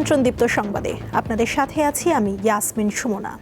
আমন্ত্রণ দীপ্ত সংবাদে আপনাদের সাথে আছি আমি ইয়াসমিন সুমনা।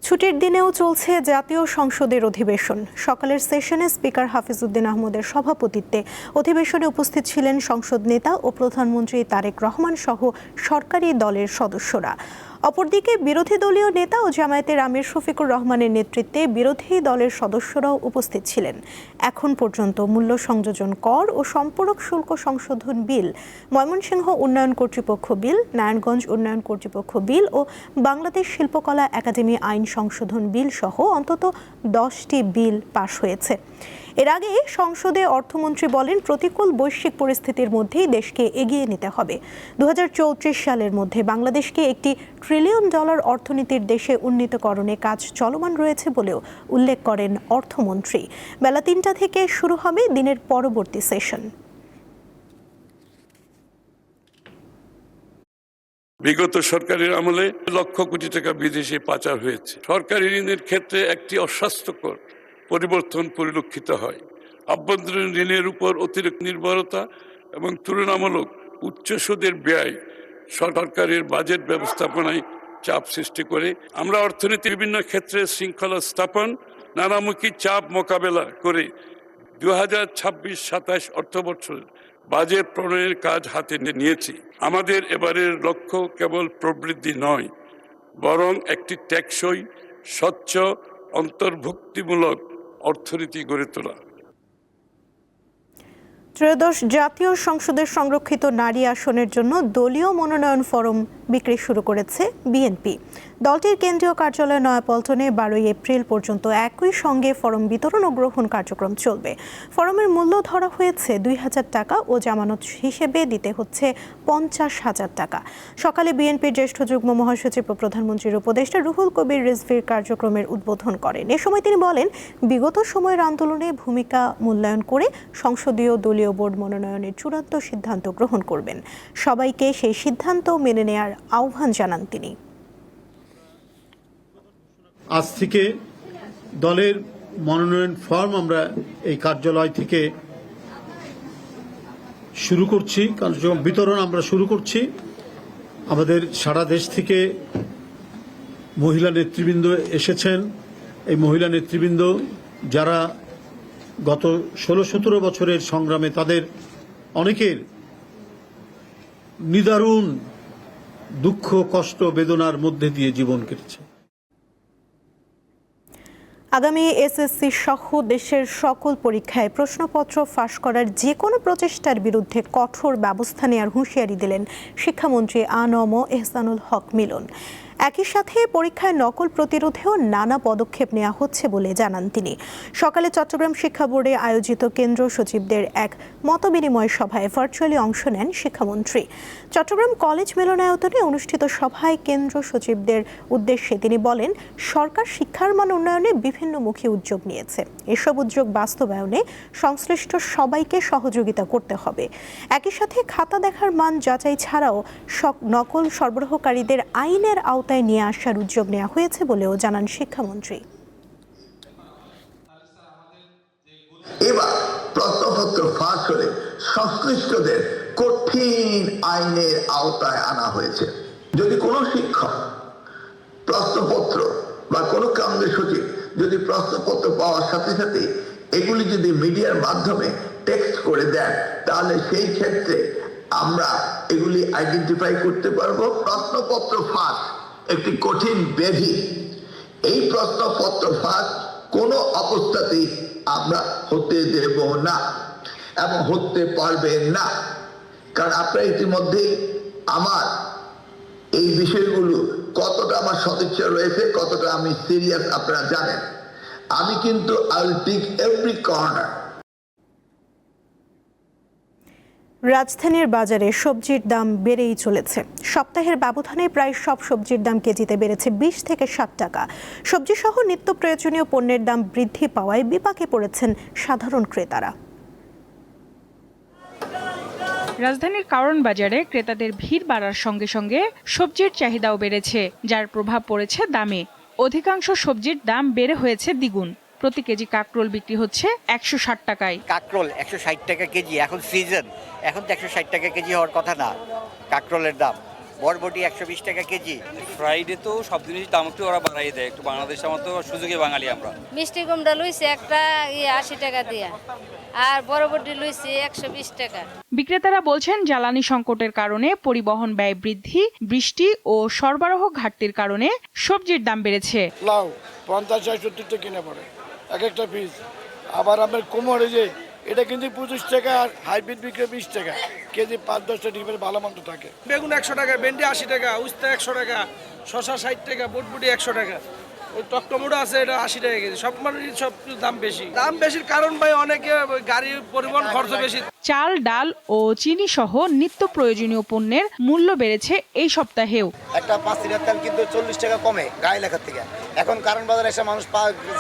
ছুটির দিনেও চলছে জাতীয় সংসদের অধিবেশন। সকালের সেশনে স্পিকার হাফিজউদ্দিন আহমদের সভাপতিত্বে অধিবেশনে উপস্থিত ছিলেন সংসদ নেতা ও প্রধানমন্ত্রী তারেক রহমান সহ সরকারি দলের সদস্যরা। অপরদিকে বিরোধী দলীয় নেতা ও জামায়াতের আমির শফিকুর রহমানের নেতৃত্বে বিরোধী দলের সদস্যরাও উপস্থিত ছিলেন। এখন পর্যন্ত মূল্য সংযোজন কর ও সম্পূরক শুল্ক সংশোধন বিল, ময়মনসিংহ উন্নয়ন কর্তৃপক্ষ বিল, নারায়ণগঞ্জ উন্নয়ন কর্তৃপক্ষ বিল ও বাংলাদেশ শিল্পকলা একাডেমি আইন সংশোধন বিল সহ অন্তত 10টি বিল পাশ হয়েছে। এর আগে সংসদে অর্থমন্ত্রী বলেন, প্রতিকূল বৈশ্বিক পরিস্থিতির মধ্যেই দেশকে এগিয়ে নিতে হবে। 2034 সালের মধ্যে বাংলাদেশকে একটি $1 ট্রিলিয়ন অর্থনীতির দেশে উন্নীতকরণে কাজ চলমান রয়েছে বলেও উল্লেখ করেন অর্থমন্ত্রী। বেলা 3টা থেকে শুরু হবে দিনের পরবর্তী সেশন। বিগত সরকারের আমলে লক্ষ কোটি টাকা বিদেশে পাচার হয়েছে। সরকারি ঋণের ক্ষেত্রে একটি অস্বাস্থ্যকর পরিবর্তন পরিলক্ষিত হয়। আভ্যন্তরীণ ঋণের উপর অতিরিক্ত নির্ভরতা এবং তুলনামূলক উচ্চ সুদের ব্যয় সরকারের বাজেট ব্যবস্থাপনায় চাপ সৃষ্টি করে। আমরা অর্থনীতির বিভিন্ন ক্ষেত্রে শৃঙ্খলা স্থাপন, নানামুখী চাপ মোকাবেলা করে 2026-27 অর্থবছরের বাজেট প্রণয়নের কাজ হাতে নিয়েছি। আমাদের এবারের লক্ষ্য কেবল প্রবৃদ্ধি নয়, বরং একটি টেকসই, স্বচ্ছ, অন্তর্ভুক্তিমূলক অর্থনীতি গড়ে তোলা। ত্রয়োদশ জাতীয় সংসদের সংরক্ষিত নারী আসনের জন্য দলীয় মনোনয়ন ফরম বিক্রি শুরু করেছে বিএনপি। দলটির কেন্দ্রীয় কার্যালয় নয়াপল্টনে 12 এপ্রিল পর্যন্ত একই সঙ্গে ফরম বিতরণ ও গ্রহণ কার্যক্রম চলবে। ফরমের মূল্য ধরা হয়েছে 2000 টাকা ও জামানত হিসেবে দিতে হচ্ছে 50,000 টাকা। সকালে বিএনপির জ্যেষ্ঠ যুগ্ম মহাসচিব ও প্রধানমন্ত্রীর উপদেষ্টা রুহুল কবির রিজভীর কার্যক্রমের উদ্বোধন করেন। এ সময় তিনি বলেন, বিগত সময়ের আন্দোলনে ভূমিকা মূল্যায়ন করে সংসদীয় দলীয় বোর্ড মনোনয়নের চূড়ান্ত সিদ্ধান্ত গ্রহণ করবেন। সবাইকে সেই সিদ্ধান্ত মেনে নেয়ার আহ্বান জানান তিনি। আজ থেকে দলের মনোনয়ন ফর্ম আমরা এই কার্যালয় থেকে শুরু করছি, কার্যক্রম বিতরণ আমরা শুরু করছি। আমাদের সারা দেশ থেকে মহিলা নেতৃবৃন্দ এসেছেন। এই মহিলা নেতৃবৃন্দ যারা গত 16-17 বছরের সংগ্রামে তাদের অনেকের নিদারুণ দুঃখ, কষ্ট, বেদনার মধ্যে দিয়ে জীবন কেটেছে। আগামী এসএসসি সহ দেশের সকল পরীক্ষায় প্রশ্নপত্র ফাঁস করার যে কোনো প্রচেষ্টার বিরুদ্ধে কঠোর ব্যবস্থা নেওয়ার হুঁশিয়ারি দিলেন শিক্ষামন্ত্রী আ.ন.ম এহসানুল হক মিলন। একই সাথে পরীক্ষায় নকল প্রতিরোধেও নানা পদক্ষেপ নেওয়া হচ্ছে বলে জানান তিনি। সকালে চট্টগ্রাম শিক্ষা বোর্ডে আয়োজিত কেন্দ্র সচিবদের এক মতবিনিময় সভায় ভার্চুয়ালি অংশ নেন শিক্ষামন্ত্রী। চট্টগ্রাম কলেজ মিলনায়তনে অনুষ্ঠিত সভায় কেন্দ্র সচিবদের উদ্দেশ্যে তিনি বলেন, সরকার শিক্ষার মান উন্নয়নে বিভিন্নমুখী উদ্যোগ নিয়েছে। এসব উদ্যোগ বাস্তবায়নে সংশ্লিষ্ট সবাইকে সহযোগিতা করতে হবে। একই সাথে খাতা দেখার মান যাচাই ছাড়াও নকল সরবরাহকারীদের আইনের আওতায় নিয়ে আসার উদ্যোগ নেওয়া হয়েছে বলেও জানান শিক্ষামন্ত্রী। এবার প্রশ্নপত্র ফাঁস হলে সংশ্লিষ্টদের কঠিন আইনের আওতায় আনা হয়েছে। যদি কোনো শিক্ষক প্রশ্নপত্র বা কোনো কেন্দ্র সচিব যদি প্রশ্নপত্র পাওয়ার সাথে সাথে এগুলি যদি মিডিয়ার মাধ্যমে টেক্সট করে দেন, তাহলে সেই ক্ষেত্রে আমরা এগুলি আইডেন্টিফাই করতে পারবো। প্রশ্নপত্র ফাঁস একটি কঠিন ব্যাধি। এই প্রশ্নপত্র ফাঁস কোনো অবস্থাতেই আমরা হতে দেব না এবং হতে পারবে না। কারণ আপনারা ইতিমধ্যেই আমার এই বিষয়গুলো কতটা আমার সদিচ্ছা রয়েছে, কতটা আমি সিরিয়াস আপনারা জানেন। আমি কিন্তু I will take every corner. রাজধানীর বাজারে সবজির দাম বেড়েই চলেছে। সপ্তাহের ব্যবধানে প্রায় সব সবজির দাম কেজিতে বেড়েছে 20 থেকে 60 টাকা। সবজি সহ নিত্য প্রয়োজনীয় পণ্যের দাম বৃদ্ধি পাওয়ায় বিপাকে পড়েছেন সাধারণ ক্রেতারা। রাজধানীর কারওয়ান বাজারে ক্রেতাদের ভিড় বাড়ার সঙ্গে সঙ্গে সবজির চাহিদাও বেড়েছে, যার প্রভাব পড়েছে দামে। অধিকাংশ সবজির দাম বেড়ে হয়েছে দ্বিগুণ। প্রতি কেজি কাকরোল বিক্রি হচ্ছে 160 টাকায়। কাকরোল 160 টাকা কেজি, এখন সিজন, এখন তো 160 টাকা কেজি হওয়ার কথা না কাকরোলের দাম। বরবটি 120 টাকা কেজি। ফ্রাইডে তো সব জিনিস দাম একটু ওরা বাড়াই দেয়, একটু বাংলাদেশের মতো সুযোগে বাঙালি আমরা। মিষ্টি কুমড়া লইছে একটা 80 টাকা দিয়া, আর বরবটি লইছে 120 টাকা। বিক্রেতারা বলছেন জ্বালানি সংকটের কারণে পরিবহন ব্যয় বৃদ্ধি, বৃষ্টি ও সরবরাহ ঘাটতির কারণে সবজির দাম বেড়েছে। লাউ 50-70 কিনে পড়ে এক একটা পিস। আবার আপনার কোমর যে এটা কিন্তু 25 টাকা, আর হাইব্রিড বিক্রি 20 টাকা কেজি, 5-10টা ডিমের ভালো মন্দ থাকে। বেগুন 100 টাকা, ভেন্ডি 80 টাকা, উস্তা 100 টাকা, শসা 60 টাকা, বটবুটি 100 টাকা, ওই টকটমোটো আছে এটা 80 টাকা কেজি। সব মানুষের সব দাম বেশি। দাম বেশির কারণ ভাই অনেকে গাড়ি পরিবহন খরচ বেশি। চাল, ডাল ও চিনি সহ নিত্য প্রয়োজনীয় পণ্যের মূল্য বেড়েছে এই সপ্তাহেও। একটা 5 লিটার তেল কিন্তু 40 টাকা কমে গায়ে লেখার থেকে। এখন কারণ বাজারে এসে মানুষ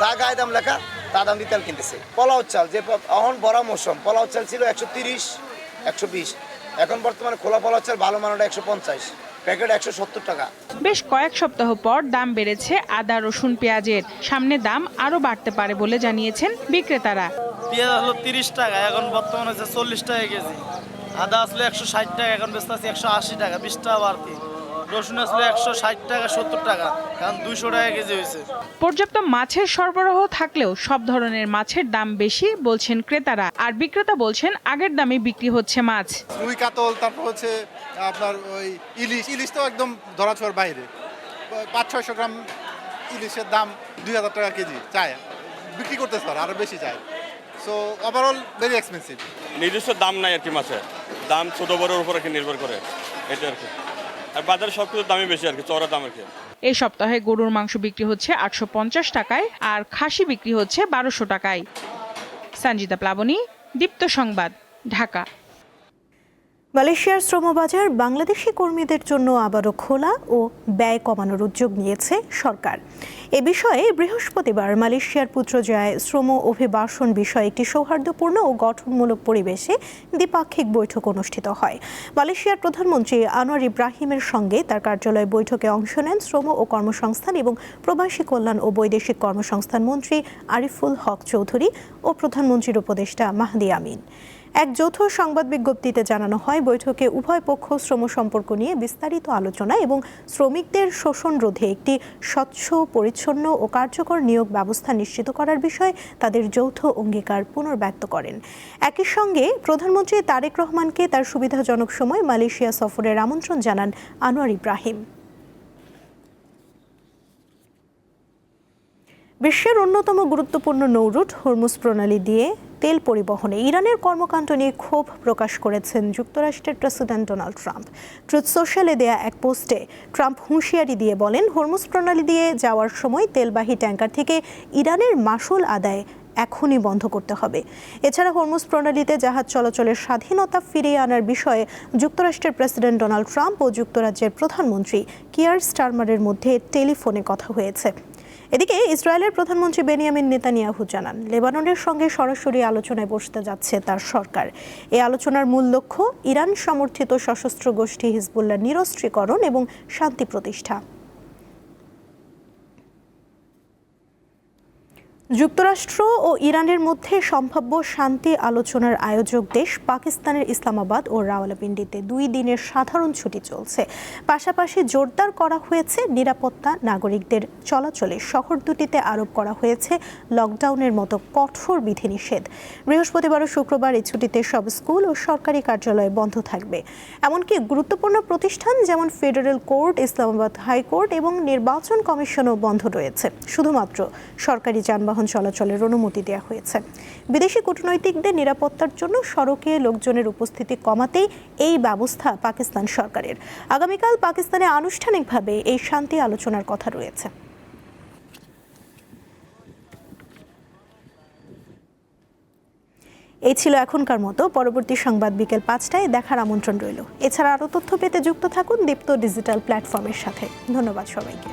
যা গায়ে দাম লেখা তা দাম দিয়ে তেল কিনতেছে। পোলাও চাল যে এখন বড় মৌসুম, পোলাও চাল ছিল 130-120, এখন বর্তমানে খোলা পোলাও চাল ভালো মানটা 150, প্যাকেট 170 টাকা। বেশ কয়েক সপ্তাহ পর দাম বেড়েছে আদা, রসুন, পেঁয়াজের। সামনে দাম আরো বাড়তে পারে বলে জানিয়েছেন বিক্রেতারা। পেঁয়াজ হলো 30 টাকা, এখন বর্তমানে হচ্ছে 40 টাকা কেজি। আদা আসলে 160 টাকা, এখন বেচতে আছে 180 টাকা, 20 টাকা বাড়তি। রসুন আসলে 160 টাকা, 70 টাকা, এখন 200 টাকা কেজি হয়েছে। পর্যাপ্ত মাছের সরবরাহ থাকলেও সব ধরনের মাছের দাম বেশি বলছেন ক্রেতারা, আর বিক্রেতা বলছেন আগের দামে বিক্রি হচ্ছে মাছ। রুই, কাতল, তারপর হচ্ছে আপনার ওই ইলিশ তো একদম ধরাছোঁয়ার বাইরে। 500-600 গ্রাম ইলিশের দাম 2000 টাকা কেজি চায়, বিক্রি করতেছে আরো বেশি চায়। So overall very expensive. নিজস্ব দাম নাই আর কি, মাছের দাম ছোট বড়োর উপর নির্ভর করে, এটা আর কি। আর বাজারে সব কিছুর দামই বেশি আর কি, চড়া দাম আর কি। এই সপ্তাহে গরুর মাংস বিক্রি হচ্ছে 850 টাকায়, আর খাসি বিক্রি হচ্ছে 1200 টাকায়। সঞ্জিতা প্লাবনী, দীপ্ত সংবাদ, ঢাকা। মালয়েশিয়ার শ্রমবাজার বাংলাদেশি কর্মীদের জন্য আবারও খোলা ও ব্যয় কমানোর উদ্যোগ নিয়েছে সরকার। এ বিষয়ে বৃহস্পতিবার মালয়েশিয়ার পুত্রজয়ায় শ্রম অভিবাসন বিষয়ে একটি সৌহার্দ্যপূর্ণ ও গঠনমূলক পরিবেশে দ্বিপাক্ষিক বৈঠক অনুষ্ঠিত হয়। মালয়েশিয়ার প্রধানমন্ত্রী আনোয়ার ইব্রাহিমের সঙ্গে তার কার্যালয়ে বৈঠকে অংশ নেন শ্রম ও কর্মসংস্থান এবং প্রবাসী কল্যাণ ও বৈদেশিক কর্মসংস্থান মন্ত্রী আরিফুল হক চৌধুরী ও প্রধানমন্ত্রীর উপদেষ্টা মাহদি আমিন। এক যৌথ সংবাদ বিজ্ঞপ্তিতে জানানো হয়, বৈঠকে উভয় পক্ষ শ্রম সম্পর্ক নিয়ে বিস্তারিত আলোচনা এবং শ্রমিকদের শোষণ রোধে একটি স্বচ্ছ, পরিচ্ছন্ন ও কার্যকর নিয়োগ ব্যবস্থা নিশ্চিত করার বিষয়ে তাদের যৌথ অঙ্গীকার পুনর্ব্যক্ত করেন। একই সঙ্গে প্রধানমন্ত্রী তারেক রহমানকে তার সুবিধাজনক সময় মালয়েশিয়া সফরের আমন্ত্রণ জানান আনোয়ার ইব্রাহিম। বিশ্বের অন্যতম গুরুত্বপূর্ণ নৌরুট হরমুজ প্রণালী দিয়ে তেল পরিবহনে ইরানের কর্মকাণ্ড নিয়ে ক্ষোভ প্রকাশ করেছেন যুক্তরাষ্ট্রের প্রেসিডেন্ট ডোনাল্ড ট্রাম্প। ট্রুথ সোশ্যালে দেয়া এক পোস্টে ট্রাম্প হুঁশিয়ারি দিয়ে বলেন, হরমুজ প্রণালী দিয়ে যাওয়ার সময় তেলবাহী ট্যাঙ্কার থেকে ইরানের মাশুল আদায় এখনই বন্ধ করতে হবে। এছাড়া হরমুজ প্রণালীতে জাহাজ চলাচলের স্বাধীনতা ফিরিয়ে আনার বিষয়ে যুক্তরাষ্ট্রের প্রেসিডেন্ট ডোনাল্ড ট্রাম্প ও যুক্তরাজ্যের প্রধানমন্ত্রী কিয়ার স্টারমারের মধ্যে টেলিফোনে কথা হয়েছে। এদিকে ইসরায়েলের প্রধানমন্ত্রী বেনিয়ামিন নেতানিয়াহু জানান, লেবাননের সঙ্গে সরাসরি আলোচনায় বসতে যাচ্ছে তার সরকার। এই আলোচনার মূল লক্ষ্য ইরান সমর্থিত সশস্ত্র গোষ্ঠী হিজবুল্লাহ নিরস্ত্রীকরণ এবং শান্তি প্রতিষ্ঠা। যুক্তরাষ্ট্র ও ইরানের মধ্যে সম্ভাব্য শান্তি আলোচনার আয়োজক দেশ পাকিস্তানের ইসলামাবাদ ও রাওয়ালপিন্ডিতে 2 দিনের সাধারণ ছুটি চলছে। পাশাপাশি জোরদার করা হয়েছে নিরাপত্তা, নাগরিকদের চলাচলে শহর দুটিতে আরোপ করা হয়েছে লকডাউনের মতো কঠোর বিধিনিষেধ। বৃহস্পতিবার ও শুক্রবার এই ছুটিতে সব স্কুল ও সরকারি কার্যালয় বন্ধ থাকবে। এমনকি গুরুত্বপূর্ণ প্রতিষ্ঠান যেমন ফেডারেল কোর্ট, ইসলামাবাদ হাইকোর্ট এবং নির্বাচন কমিশনও বন্ধ রয়েছে। শুধুমাত্র সরকারি যানবাহন চলাচলের অনুমতি দেওয়া হয়েছে। বিদেশি কূটনৈতিকদের নিরাপত্তার জন্য সড়কে লোকজনের উপস্থিতি কমাতেই এই ব্যবস্থা পাকিস্তান সরকারের। আগামীকাল পাকিস্তানে আনুষ্ঠানিকভাবে এই শান্তি আলোচনার কথা রয়েছে। এই ছিল এখনকার মতো। পরবর্তী সংবাদ বিকেল 5টায় দেখার আমন্ত্রণ রইল। এছাড়া আরও তথ্য পেতে যুক্ত থাকুন দীপ্ত ডিজিটাল প্ল্যাটফর্মের সাথে। ধন্যবাদ সবাইকে।